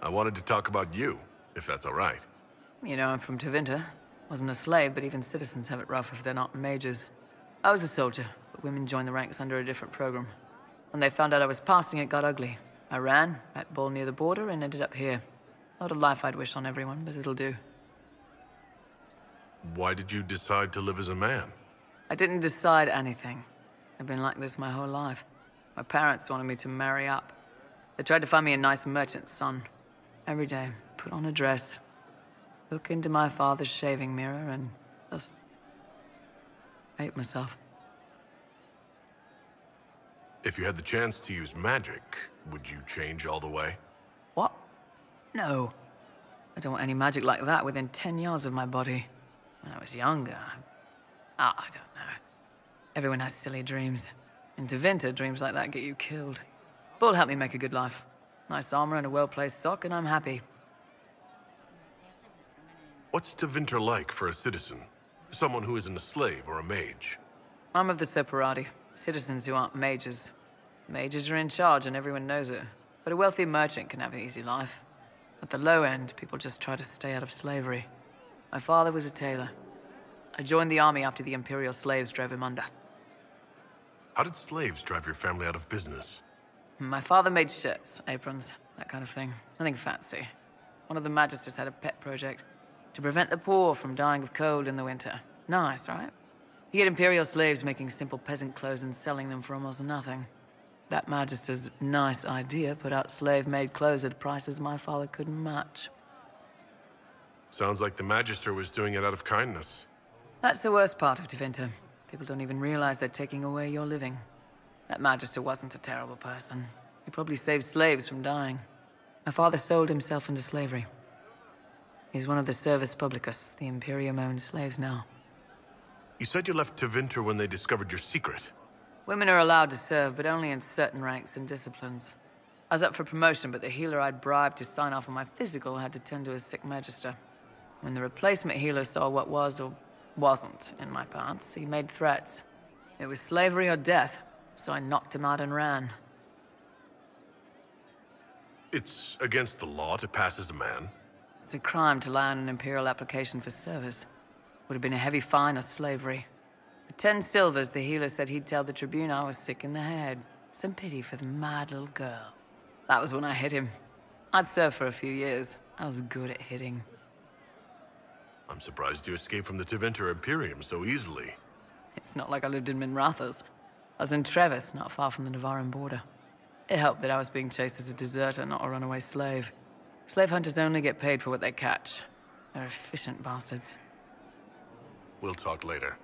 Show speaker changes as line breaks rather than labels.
I wanted to talk about you, if that's all right.
You know, I'm from Tevinter. Wasn't a slave, but even citizens have it rough if they're not mages. I was a soldier, but women joined the ranks under a different program. When they found out I was passing, it got ugly. I ran, met Bull near the border, and ended up here. Not a life I'd wish on everyone, but it'll do.
Why did you decide to live as a man?
I didn't decide anything. I've been like this my whole life. My parents wanted me to marry up. They tried to find me a nice merchant's son. Every day, put on a dress, look into my father's shaving mirror, and just hate myself.
If you had the chance to use magic, would you change all the way?
What? No. I don't want any magic like that within 10 yards of my body. When I was younger, I don't know. Everyone has silly dreams. In Tevinter, dreams like that get you killed. Bull helped me make a good life. Nice armor and a well-placed sock, and I'm happy.
What's Tevinter like for a citizen? Someone who isn't a slave or a mage?
I'm of the Separati, citizens who aren't mages. Mages are in charge and everyone knows it. But a wealthy merchant can have an easy life. At the low end, people just try to stay out of slavery. My father was a tailor. I joined the army after the Imperial slaves drove him under.
How did slaves drive your family out of business?
My father made shirts, aprons, that kind of thing. Nothing fancy. One of the magisters had a pet project to prevent the poor from dying of cold in the winter. Nice, right? He had Imperial slaves making simple peasant clothes and selling them for almost nothing. That magister's nice idea put out slave-made clothes at prices my father couldn't match.
Sounds like the Magister was doing it out of kindness.
That's the worst part of Tevinter. People don't even realize they're taking away your living. That Magister wasn't a terrible person. He probably saved slaves from dying. My father sold himself into slavery. He's one of the Servus Publicus, the Imperium-owned slaves now.
You said you left Tevinter when they discovered your secret.
Women are allowed to serve, but only in certain ranks and disciplines. I was up for promotion, but the healer I'd bribed to sign off on my physical had to tend to a sick Magister. When the replacement healer saw what was or wasn't in my paths, he made threats. It was slavery or death, so I knocked him out and ran.
It's against the law to pass as a man.
It's a crime to lie on an Imperial application for service. Would have been a heavy fine or slavery. For 10 silvers, the healer said he'd tell the Tribune I was sick in the head. Some pity for the mad little girl. That was when I hit him. I'd served for a few years. I was good at hitting.
I'm surprised you escaped from the Tevinter Imperium so easily.
It's not like I lived in Minrathous. I was in Trevis, not far from the Navarran border. It helped that I was being chased as a deserter, not a runaway slave. Slave hunters only get paid for what they catch. They're efficient bastards.
We'll talk later.